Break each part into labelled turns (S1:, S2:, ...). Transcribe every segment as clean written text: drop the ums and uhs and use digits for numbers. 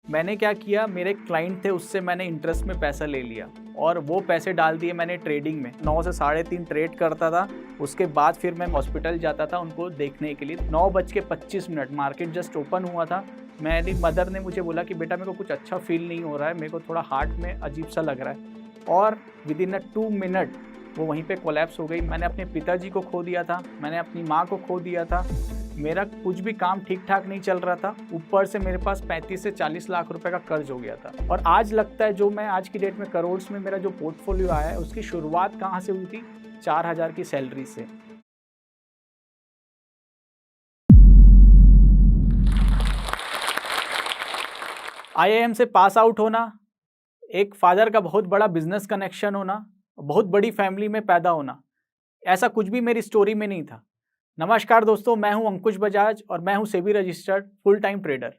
S1: मैंने क्या किया, मेरे क्लाइंट थे उससे मैंने इंटरेस्ट में पैसा ले लिया और वो पैसे डाल दिए मैंने ट्रेडिंग में। 9 से 3:30 ट्रेड करता था। उसके बाद फिर मैं हॉस्पिटल जाता था उनको देखने के लिए। 9:25 मार्केट जस्ट ओपन हुआ था। मेरी मदर ने मुझे बोला कि बेटा मेरे को कुछ अच्छा फील नहीं हो रहा है, मेरे को थोड़ा हार्ट में अजीब सा लग रहा है। और विद इन 2 मिनट वो वहीं पे कोलैप्स हो गई। मैंने अपने पिताजी को खो दिया था, मैंने अपनी माँ को खो दिया था। मेरा कुछ भी काम ठीक ठाक नहीं चल रहा था। ऊपर से मेरे पास 35 से 40 लाख रुपए का कर्ज हो गया था। और आज लगता है जो मैं आज की डेट में करोड़ में मेरा जो पोर्टफोलियो आया है उसकी शुरुआत कहाँ से हुई थी? 4,000 की सैलरी से। आईआईएम से पास आउट होना, एक फादर का बहुत बड़ा बिजनेस कनेक्शन होना, बहुत बड़ी फैमिली में पैदा होना, ऐसा कुछ भी मेरी स्टोरी में नहीं था। नमस्कार दोस्तों, मैं हूं अंकुश बजाज और मैं हूं SEBI registered full time trader.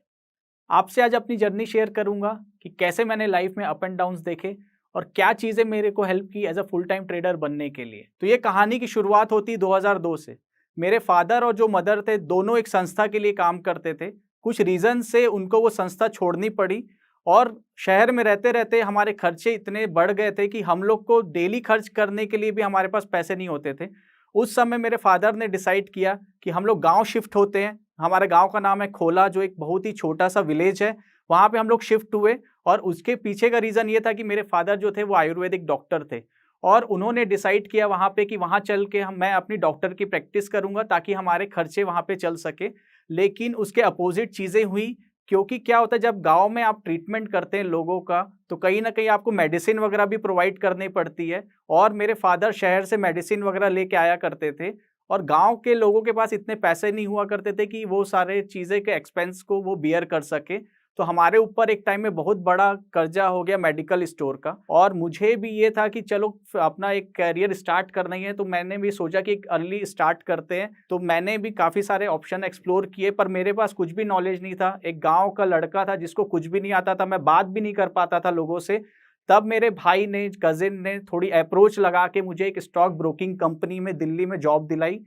S1: आपसे आज अपनी जर्नी शेयर करूंगा कि कैसे मैंने लाइफ में अप एंड डाउन्स देखे और क्या चीज़ें मेरे को हेल्प की as a full time trader बनने के लिए। तो ये कहानी की शुरुआत होती 2002 से। मेरे फादर और जो मदर थे दोनों एक संस्था के लिए काम करते थे। कुछ रीज़न से उनको वो संस्था छोड़नी पड़ी और शहर में रहते रहते हमारे खर्चे इतने बढ़ गए थे कि हम लोग को डेली खर्च करने के लिए भी हमारे पास पैसे नहीं होते थे। उस समय मेरे फादर ने डिसाइड किया कि हम लोग गांव शिफ्ट होते हैं। हमारे गांव का नाम है खोला, जो एक बहुत ही छोटा सा विलेज है। वहाँ पे हम लोग शिफ्ट हुए और उसके पीछे का रीज़न ये था कि मेरे फादर जो थे वो आयुर्वेदिक डॉक्टर थे और उन्होंने डिसाइड किया वहाँ पे कि वहाँ चल के मैं अपनी डॉक्टर की प्रैक्टिस करूँगा ताकि हमारे खर्चे वहाँ पे चल सके। लेकिन उसके अपोजिट चीज़ें हुई, क्योंकि क्या होता है जब गांव में आप ट्रीटमेंट करते हैं लोगों का तो कहीं ना कहीं आपको मेडिसिन वगैरह भी प्रोवाइड करनी पड़ती है। और मेरे फादर शहर से मेडिसिन वगैरह लेके आया करते थे और गांव के लोगों के पास इतने पैसे नहीं हुआ करते थे कि वो सारे चीज़ें के एक्सपेंस को वो बियर कर सके। तो हमारे ऊपर एक टाइम में बहुत बड़ा कर्जा हो गया मेडिकल स्टोर का। और मुझे भी ये था कि चलो अपना एक कैरियर स्टार्ट करना ही है, तो मैंने भी सोचा कि एक अर्ली स्टार्ट करते हैं। तो मैंने भी काफ़ी सारे ऑप्शन एक्सप्लोर किए पर मेरे पास कुछ भी नॉलेज नहीं था। एक गाँव का लड़का था जिसको कुछ भी नहीं आता था, मैं बात भी नहीं कर पाता था लोगों से। तब मेरे भाई ने, कजिन ने थोड़ी अप्रोच लगा के मुझे एक स्टॉक ब्रोकिंग कंपनी में दिल्ली में जॉब दिलाई।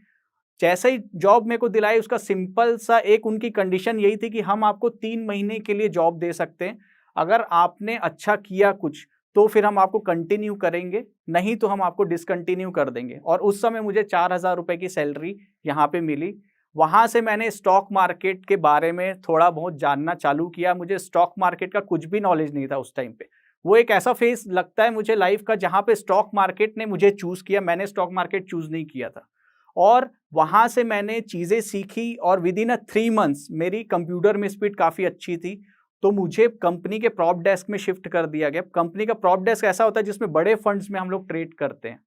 S1: जैसे ही जॉब मेरे को दिलाई, उसका सिंपल सा एक उनकी कंडीशन यही थी कि हम आपको 3 महीने के लिए जॉब दे सकते हैं। अगर आपने अच्छा किया कुछ तो फिर हम आपको कंटिन्यू करेंगे, नहीं तो हम आपको डिसकंटिन्यू कर देंगे। और उस समय मुझे 4,000 रुपए की सैलरी यहाँ पे मिली। वहाँ से मैंने स्टॉक मार्केट के बारे में थोड़ा बहुत जानना चालू किया। मुझे स्टॉक मार्केट का कुछ भी नॉलेज नहीं था उस टाइम पे। वो एक ऐसा फेज लगता है मुझे लाइफ का जहाँ पे स्टॉक मार्केट ने मुझे चूज किया, मैंने स्टॉक मार्केट चूज नहीं किया था। और वहाँ से मैंने चीज़ें सीखी और विद इन 3 मंथ्स मेरी कंप्यूटर में स्पीड काफ़ी अच्छी थी। तो मुझे कंपनी के प्रॉप डेस्क में शिफ्ट कर दिया गया। कंपनी का प्रॉप डेस्क ऐसा होता है जिसमें बड़े फंड्स में हम लोग ट्रेड करते हैं।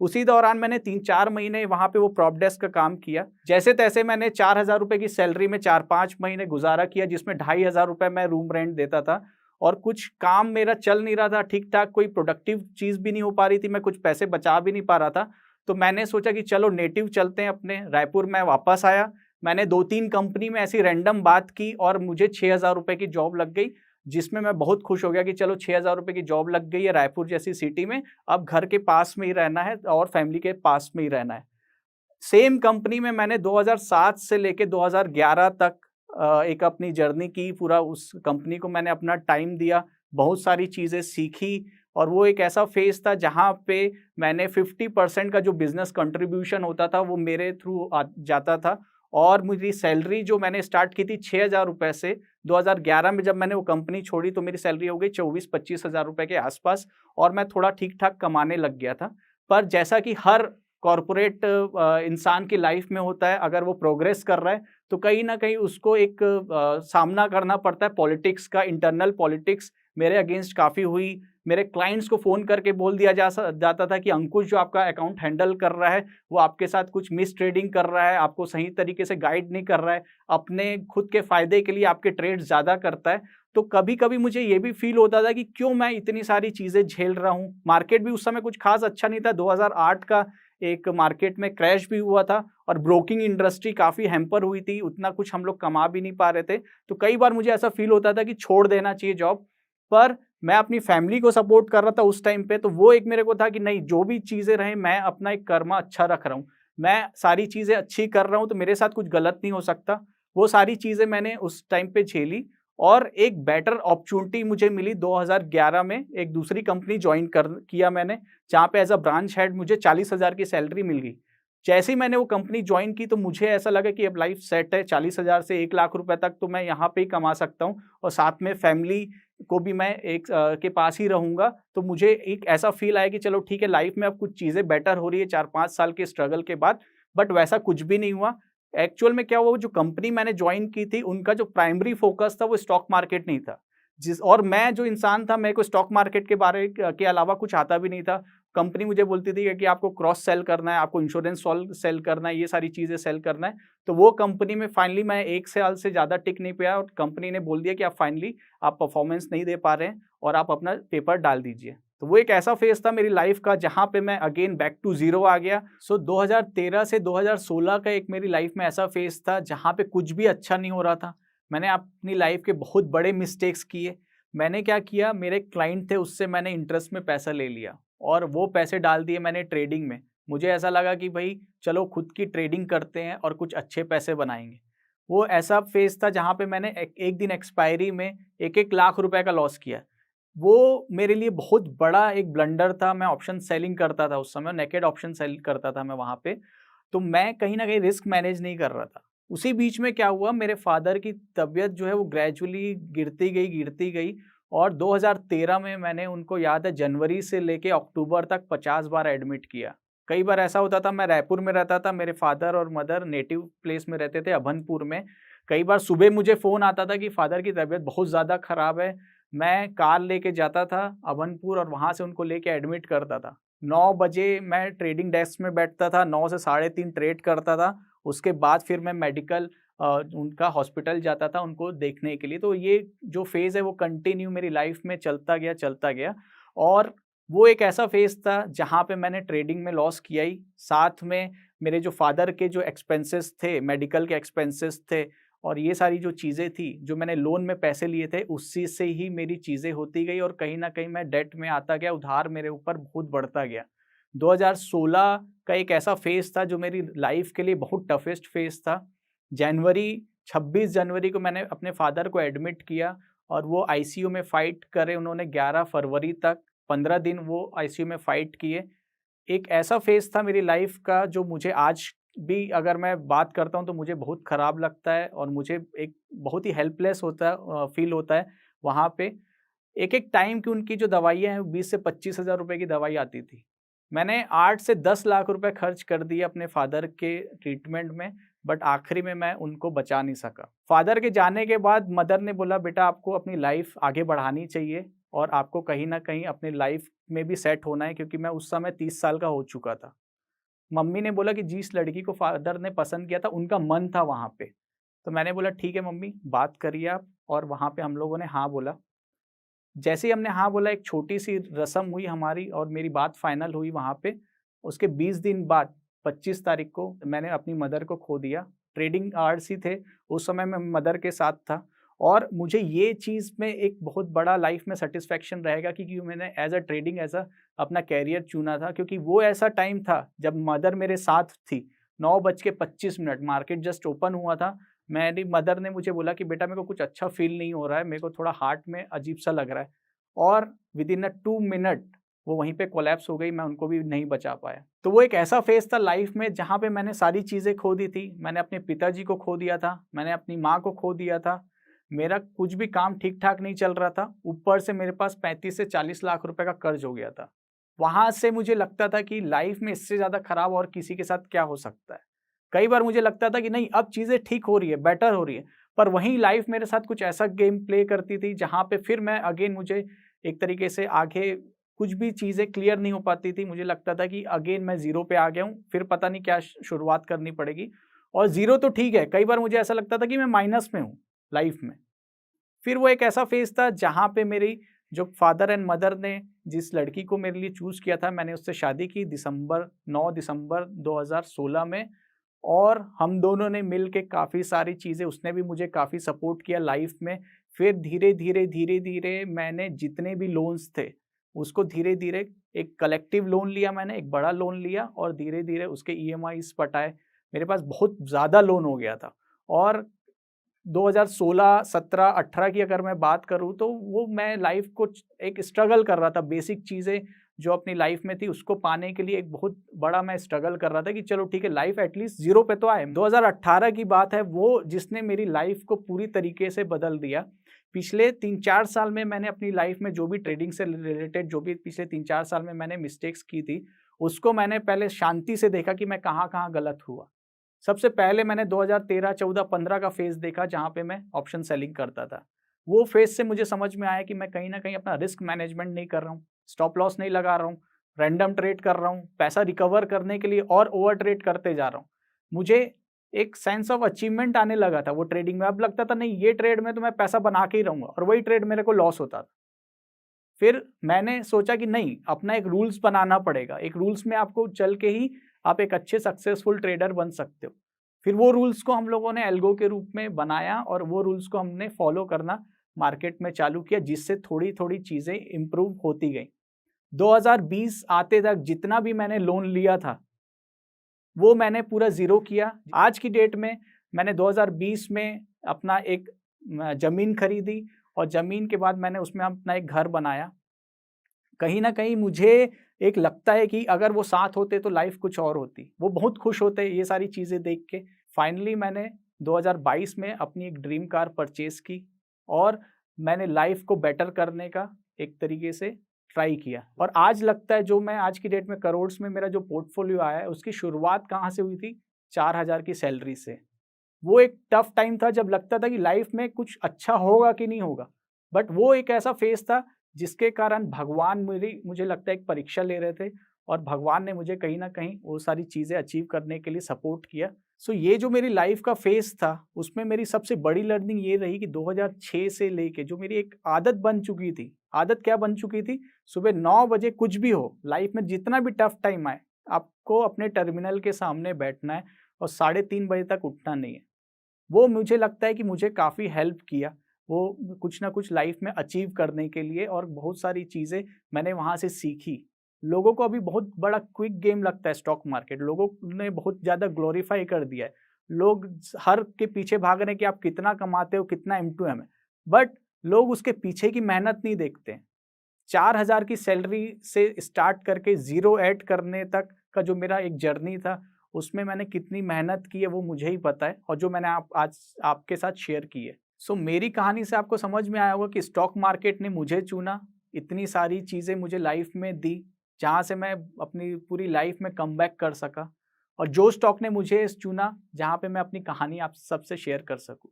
S1: उसी दौरान मैंने 3-4 महीने वहाँ पे वो प्रॉप डेस्क का काम किया। जैसे तैसे मैंने 4,000 रुपये की सैलरी में 4-5 महीने गुजारा किया, जिसमें 2,500 रुपये मैं रूम रेंट देता था। और कुछ काम मेरा चल नहीं रहा था ठीक ठाक, कोई प्रोडक्टिव चीज़ भी नहीं हो पा रही थी, मैं कुछ पैसे बचा भी नहीं पा रहा था। तो मैंने सोचा कि चलो नेटिव चलते हैं अपने रायपुर। मैं वापस आया, मैंने 2-3 कंपनी में ऐसी रैंडम बात की और मुझे 6,000 रुपये की जॉब लग गई, जिसमें मैं बहुत खुश हो गया कि चलो 6,000 रुपये की जॉब लग गई है रायपुर जैसी सिटी में। अब घर के पास में ही रहना है और फैमिली के पास में ही रहना है। सेम कंपनी में मैंने 2007 से लेके 2011 तक एक अपनी जर्नी की। पूरा उस कंपनी को मैंने अपना टाइम दिया, बहुत सारी चीज़ें सीखी। और वो एक ऐसा फेज़ था जहाँ पे मैंने 50% का जो बिज़नेस कंट्रीब्यूशन होता था वो मेरे थ्रू जाता था। और मेरी सैलरी जो मैंने स्टार्ट की थी 6,000 रुपये से, 2011 में जब मैंने वो कंपनी छोड़ी तो मेरी सैलरी हो गई 24-25 हज़ार रुपये के आसपास और मैं थोड़ा ठीक-ठाक कमाने लग गया था। पर जैसा कि हर कॉर्पोरेट इंसान की लाइफ में होता है, अगर वो प्रोग्रेस कर रहा है तो कहीं न कहीं उसको एक सामना करना पड़ता है पॉलिटिक्स का। इंटरनल पॉलिटिक्स मेरे अगेंस्ट काफ़ी हुई। मेरे क्लाइंट्स को फ़ोन करके बोल दिया जाता था कि अंकुश जो आपका अकाउंट हैंडल कर रहा है वो आपके साथ कुछ मिस ट्रेडिंग कर रहा है, आपको सही तरीके से गाइड नहीं कर रहा है, अपने खुद के फ़ायदे के लिए आपके ट्रेड ज़्यादा करता है। तो कभी-कभी मुझे ये भी फ़ील होता था कि क्यों मैं इतनी सारी चीज़ें झेल रहा हूँ। मार्केट भी उस समय कुछ ख़ास अच्छा नहीं था। 2008 का एक मार्केट में क्रैश भी हुआ था और ब्रोकिंग इंडस्ट्री काफ़ी हैम्पर हुई थी, उतना कुछ हम लोग कमा भी नहीं पा रहे थे। तो कई बार मुझे ऐसा फ़ील होता था कि छोड़ देना चाहिए जॉब। पर मैं अपनी फैमिली को सपोर्ट कर रहा था उस टाइम पे, तो वो एक मेरे को था कि नहीं, जो भी चीज़ें रहें मैं अपना एक कर्मा अच्छा रख रहा हूँ। मैं सारी चीज़ें अच्छी कर रहा हूँ तो मेरे साथ कुछ गलत नहीं हो सकता। वो सारी चीज़ें मैंने उस टाइम पे झेली और एक बेटर अपॉर्चुनिटी मुझे मिली 2011 में, एक दूसरी कंपनी ज्वाइन किया मैंने, जहाँ पे एज अ ब्रांच हेड मुझे 40,000 की सैलरी मिल गई। जैसे ही मैंने वो कंपनी ज्वाइन की तो मुझे ऐसा लगा कि अब लाइफ सेट है, 40,000 से 1 लाख रुपए तक तो मैं यहाँ पे ही कमा सकता हूँ और साथ में फैमिली को भी मैं एक के पास ही रहूँगा। तो मुझे एक ऐसा फील आया कि चलो ठीक है, लाइफ में अब कुछ चीज़ें बेटर हो रही है 4-5 साल के स्ट्रगल के बाद, बट वैसा कुछ भी नहीं हुआ। एक्चुअल में क्या हुआ, वो जो कंपनी मैंने ज्वाइन की थी उनका जो प्राइमरी फोकस था वो स्टॉक मार्केट नहीं था। और मैं जो इंसान था, मेरे को स्टॉक मार्केट के बारे के अलावा कुछ आता भी नहीं था। कंपनी मुझे बोलती थी कि आपको क्रॉस सेल करना है, आपको इंश्योरेंस सेल करना है, ये सारी चीज़ें सेल करना है। तो वो कंपनी में फाइनली मैं 1 साल से ज़्यादा टिक नहीं पाया और कंपनी ने बोल दिया कि आप फाइनली आप परफॉर्मेंस नहीं दे पा रहे हैं और आप अपना पेपर डाल दीजिए। तो वो एक ऐसा फेज़ था मेरी लाइफ का जहाँ पे मैं अगेन बैक टू ज़ीरो आ गया। 2013 से 2016 का एक मेरी लाइफ में ऐसा फेज़ था जहाँ पे कुछ भी अच्छा नहीं हो रहा था। मैंने अपनी लाइफ के बहुत बड़े मिस्टेक्स किए। मैंने क्या किया, मेरे क्लाइंट थे उससे मैंने इंटरेस्ट में पैसा ले लिया और वो पैसे डाल दिए मैंने ट्रेडिंग में। मुझे ऐसा लगा कि भाई चलो खुद की ट्रेडिंग करते हैं और कुछ अच्छे पैसे बनाएँगे। वो ऐसा फेज़ था जहाँ पे मैंने एक दिन एक्सपायरी में 1-1 लाख रुपए का लॉस किया। वो मेरे लिए बहुत बड़ा एक ब्लंडर था। मैं ऑप्शन सेलिंग करता था उस समय, नेकेड ऑप्शन सेल करता था मैं वहाँ पे। तो मैं कहीं न कहीं रिस्क मैनेज नहीं कर रहा था। उसी बीच में क्या हुआ, मेरे फ़ादर की तबीयत जो है वो ग्रेजुअली गिरती गई और 2013 में मैंने, उनको याद है, जनवरी से लेके अक्टूबर तक 50 बार एडमिट किया। कई बार ऐसा होता था, मैं रायपुर में रहता था, मेरे फ़ादर और मदर नेटिव प्लेस में रहते थे अभनपुर में। कई बार सुबह मुझे फ़ोन आता था कि फ़ादर की तबीयत बहुत ज़्यादा ख़राब है। मैं कार लेके जाता था अभनपुर और वहाँ से उनको लेके एडमिट करता था। 9 बजे मैं ट्रेडिंग डेस्क में बैठता था, 9 से साढ़े 3 ट्रेड करता था। उसके बाद फिर मैं मेडिकल उनका हॉस्पिटल जाता था उनको देखने के लिए। तो ये जो फ़ेज़ है वो कंटिन्यू मेरी लाइफ़ में चलता गया और वो एक ऐसा फ़ेज़ था जहाँ पे मैंने ट्रेडिंग में लॉस किया ही, साथ में मेरे जो फ़ादर के जो एक्सपेंसेस थे, मेडिकल के एक्सपेंसेस थे और ये सारी जो चीज़ें थी, जो मैंने लोन में पैसे लिए थे, उसी से ही मेरी चीज़ें होती गई और कहीं न कहीं मैं डेट में आता गया, उधार मेरे ऊपर बहुत बढ़ता गया। 2016 का एक ऐसा फ़ेज़ था जो मेरी लाइफ़ के लिए बहुत टफ़ेस्ट फ़ेज़ था। 26 जनवरी को मैंने अपने फ़ादर को एडमिट किया और वो आईसीयू में फ़ाइट करे उन्होंने 11 फरवरी तक, 15 दिन वो आईसीयू में फ़ाइट किए। एक ऐसा फ़ेज़ था मेरी लाइफ़ का जो मुझे आज भी अगर मैं बात करता हूँ तो मुझे बहुत ख़राब लगता है और मुझे एक बहुत ही हेल्पलेस फ़ील होता है वहाँ पे। एक-एक टाइम की उनकी जो दवाइयाँ हैं 20 से 25,000 रुपए की दवाई आती थी। मैंने 8 से 10 लाख रुपए खर्च कर दिए अपने फ़ादर के ट्रीटमेंट में, बट आखिरी में मैं उनको बचा नहीं सका। फ़ादर के जाने के बाद मदर ने बोला, बेटा आपको अपनी लाइफ़ आगे बढ़ानी चाहिए और आपको कहीं न कहीं अपनी लाइफ़ में भी सेट होना है, क्योंकि मैं उस समय 30 साल का हो चुका था। मम्मी ने बोला कि जिस लड़की को फ़ादर ने पसंद किया था उनका मन था वहाँ पे। तो मैंने बोला ठीक है मम्मी, बात करिए आप, और वहाँ पे हम लोगों ने हाँ बोला। जैसे ही हमने हाँ बोला, एक छोटी-सी रस्म हुई हमारी और मेरी बात फाइनल हुई वहाँ पे। उसके 20 दिन बाद 25 तारीख को मैंने अपनी मदर को खो दिया। ट्रेडिंग आवर्स ही थे, उस समय मैं मदर के साथ था और मुझे ये चीज़ में एक बहुत बड़ा लाइफ़ में सैटिस्फैक्शन रहेगा कि क्योंकि मैंने एज़ अ अपना करियर चुना था, क्योंकि वो ऐसा टाइम था जब मदर मेरे साथ थी। 9:25 मार्केट जस्ट ओपन हुआ था। मेरी मदर ने मुझे बोला कि बेटा मेरे को कुछ अच्छा फ़ील नहीं हो रहा है, मेरे को थोड़ा हार्ट में अजीब-सा लग रहा है, और विदिन 2 मिनट वो वहीं पे कोलैप्स हो गई, मैं उनको भी नहीं बचा पाया। तो वो एक ऐसा फ़ेज़ था लाइफ़ में जहाँ पे मैंने सारी चीज़ें खो दी थी। मैंने अपने पिताजी को खो दिया था, मैंने अपनी माँ को खो दिया था, मेरा कुछ भी काम ठीक-ठाक नहीं चल रहा था, ऊपर से मेरे पास 35 से 40 लाख रुपए का कर्ज़ हो गया था। वहाँ से मुझे लगता था कि लाइफ़ में इससे ज़्यादा ख़राब और किसी के साथ क्या हो सकता है। कई बार मुझे लगता था कि नहीं, अब चीज़ें ठीक हो रही है, बेटर हो रही है, पर वहीं लाइफ मेरे साथ कुछ ऐसा गेम प्ले करती थी जहाँ पे फिर मैं अगेन, मुझे एक तरीके से आगे कुछ भी चीज़ें क्लियर नहीं हो पाती थी। मुझे लगता था कि अगेन मैं ज़ीरो पे आ गया हूँ, फिर पता नहीं क्या शुरुआत करनी पड़ेगी, और ज़ीरो तो ठीक है, कई बार मुझे ऐसा लगता था कि मैं माइनस में हूँ लाइफ में। फिर वो एक ऐसा फेज़ था जहाँ पे मेरी जो फादर एंड मदर ने जिस लड़की को मेरे लिए चूज़ किया था, मैंने उससे शादी की 9 दिसंबर 2016 में, और हम दोनों ने मिल के काफ़ी सारी चीज़ें, उसने भी मुझे काफ़ी सपोर्ट किया लाइफ में। फिर धीरे-धीरे मैंने जितने भी लोन्स थे, उसको धीरे-धीरे, एक कलेक्टिव लोन लिया मैंने, एक बड़ा लोन लिया और धीरे-धीरे उसके ईएमआईज़ पटाए। मेरे पास बहुत ज़्यादा लोन हो गया था और 2016, 17, 18 की अगर मैं बात करूँ तो वो मैं लाइफ को एक स्ट्रगल कर रहा था। बेसिक चीज़ें जो अपनी लाइफ में थी उसको पाने के लिए एक बहुत बड़ा मैं स्ट्रगल कर रहा था कि चलो ठीक है, लाइफ एटलीस्ट जीरो पे तो आए। 2018 की बात है, वो जिसने मेरी लाइफ को पूरी तरीके से बदल दिया। पिछले 3-4 साल में मैंने अपनी लाइफ में जो भी ट्रेडिंग से रिलेटेड जो भी पिछले 3-4 साल में मैंने मिस्टेक्स की थी, उसको मैंने पहले शांति से देखा कि मैं कहाँ-कहाँ गलत हुआ। सबसे पहले मैंने 2013, 14, 15 का फेज़ देखा जहाँ पे मैं ऑप्शन सेलिंग करता था। वो फेज़ से मुझे समझ में आया कि मैं कहीं न कहीं अपना रिस्क मैनेजमेंट नहीं कर रहा हूँ, स्टॉप लॉस नहीं लगा रहा हूँ, रैंडम ट्रेड कर रहा हूँ, पैसा रिकवर करने के लिए और ओवर ट्रेड करते जा रहा हूँ। मुझे एक सेंस ऑफ अचीवमेंट आने लगा था वो ट्रेडिंग में। अब लगता था नहीं, ये ट्रेड में तो मैं पैसा बना के ही रहूँगा, और वही ट्रेड मेरे को लॉस होता था। फिर मैंने सोचा कि नहीं, अपना एक रूल्स बनाना पड़ेगा। एक रूल्स में आपको चल के ही आप एक अच्छे सक्सेसफुल ट्रेडर बन सकते हो। फिर वो रूल्स को हम लोगों ने एल्गो के रूप में बनाया और वो रूल्स को हमने फॉलो करना मार्केट में चालू किया, जिससे थोड़ी-थोड़ी चीज़ें इम्प्रूव होती गईं। 2020 आते तक जितना भी मैंने लोन लिया था, वो मैंने पूरा ज़ीरो किया। आज की डेट में मैंने 2020 में अपना एक ज़मीन खरीदी और ज़मीन के बाद मैंने उसमें अपना एक घर बनाया। कहीं न कहीं मुझे एक लगता है कि अगर वो साथ होते तो लाइफ़ कुछ और होती। वो बहुत खुश होते ये सारी चीज़ें देख के। फाइनली मैंने 2022 में अपनी एक ड्रीम कार परचेज़ की और मैंने लाइफ़ को बेटर करने का एक तरीके से ट्राई किया। और आज लगता है, जो मैं आज की डेट में करोड़्स में मेरा जो पोर्टफोलियो आया है, उसकी शुरुआत कहाँ से हुई थी? 4000 की सैलरी से। वो एक टफ टाइम था जब लगता था कि लाइफ़ में कुछ अच्छा होगा कि नहीं होगा। बट वो एक ऐसा फ़ेज़ था जिसके कारण भगवान मेरी, मुझे लगता है, एक परीक्षा ले रहे थे और भगवान ने मुझे कहीं न कहीं वो सारी चीज़ें अचीव करने के लिए सपोर्ट किया। सो ये जो मेरी लाइफ़ का फ़ेज़ था, उसमें मेरी सबसे बड़ी लर्निंग ये रही कि 2006 से लेके जो मेरी एक आदत बन चुकी थी। आदत क्या बन चुकी थी? सुबह 9 बजे कुछ भी हो, लाइफ़ में जितना भी टफ टाइम आए, आपको अपने टर्मिनल के सामने बैठना है और 3:30 बजे तक उठना नहीं है। वो मुझे लगता है कि मुझे काफ़ी हेल्प किया, वो कुछ ना कुछ लाइफ में अचीव करने के लिए, और बहुत सारी चीज़ें मैंने वहाँ से सीखी। लोगों को अभी बहुत बड़ा क्विक गेम लगता है स्टॉक मार्केट, लोगों ने बहुत ज़्यादा ग्लोरीफाई कर दिया है। लोग हर के पीछे भाग रहे हैं कि आप कितना कमाते हो, कितना M2M है, बट लोग उसके पीछे की मेहनत नहीं देखते हैं। 4000 की सैलरी से स्टार्ट करके ज़ीरो ऐड करने तक का जो मेरा एक जर्नी था, उसमें मैंने कितनी मेहनत की है वो मुझे ही पता है, और जो मैंने आज आपके साथ शेयर की है। सो मेरी कहानी से आपको समझ में आया होगा कि स्टॉक मार्केट ने मुझे चुना, इतनी सारी चीज़ें मुझे लाइफ में दी, जहाँ से मैं अपनी पूरी लाइफ में कमबैक कर सका, और जो स्टॉक ने मुझे चुना जहाँ पे मैं अपनी कहानी आप सबसे शेयर कर सकूँ।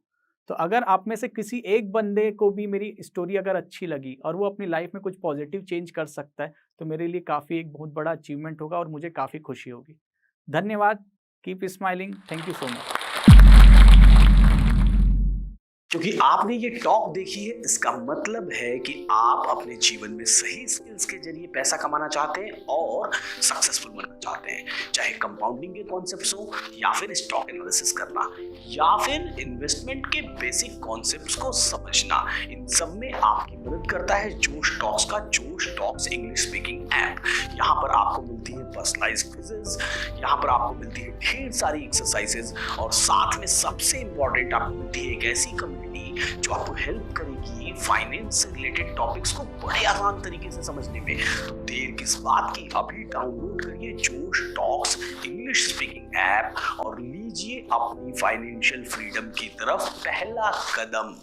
S1: तो अगर आप में से किसी एक बंदे को भी मेरी स्टोरी अगर अच्छी लगी और वो अपनी लाइफ में कुछ पॉजिटिव चेंज कर सकता है, तो मेरे लिए काफ़ी एक बहुत बड़ा अचीवमेंट होगा और मुझे काफ़ी खुशी होगी। धन्यवाद। Keep smiling. Thank you so much.
S2: क्योंकि आपने ये टॉक देखी है, इसका मतलब है कि आप अपने जीवन में सही स्किल्स के जरिए पैसा कमाना चाहते हैं और सक्सेसफुल बनना चाहते हैं। चाहे कंपाउंडिंग के कॉन्सेप्ट्स हो, या फिर स्टॉक एनालिसिस करना, या फिर इन्वेस्टमेंट के बेसिक कॉन्सेप्ट्स को समझना, इन सब में आपकी मदद करता है जोश टॉक्स का जोश टॉक्स इंग्लिश स्पीकिंग ऐप। यहाँ पर आपको मिलती है पर्सनलाइज्ड क्विज़ेस, यहाँ पर आपको मिलती है ढेर सारी एक्सरसाइजेस, और साथ में सबसे इंपॉर्टेंट आपको मिलती है एक ऐसी कम्युनिटी जो आपको हेल्प करेगी फाइनेंस से रिलेटेड टॉपिक्स को बड़े आसान तरीके से समझने में। तो देर किस बात की, अभी डाउनलोड करिए जोश टॉक्स इंग्लिश स्पीकिंग ऐप और लीजिए अपनी फाइनेंशियल फ्रीडम की तरफ पहला कदम।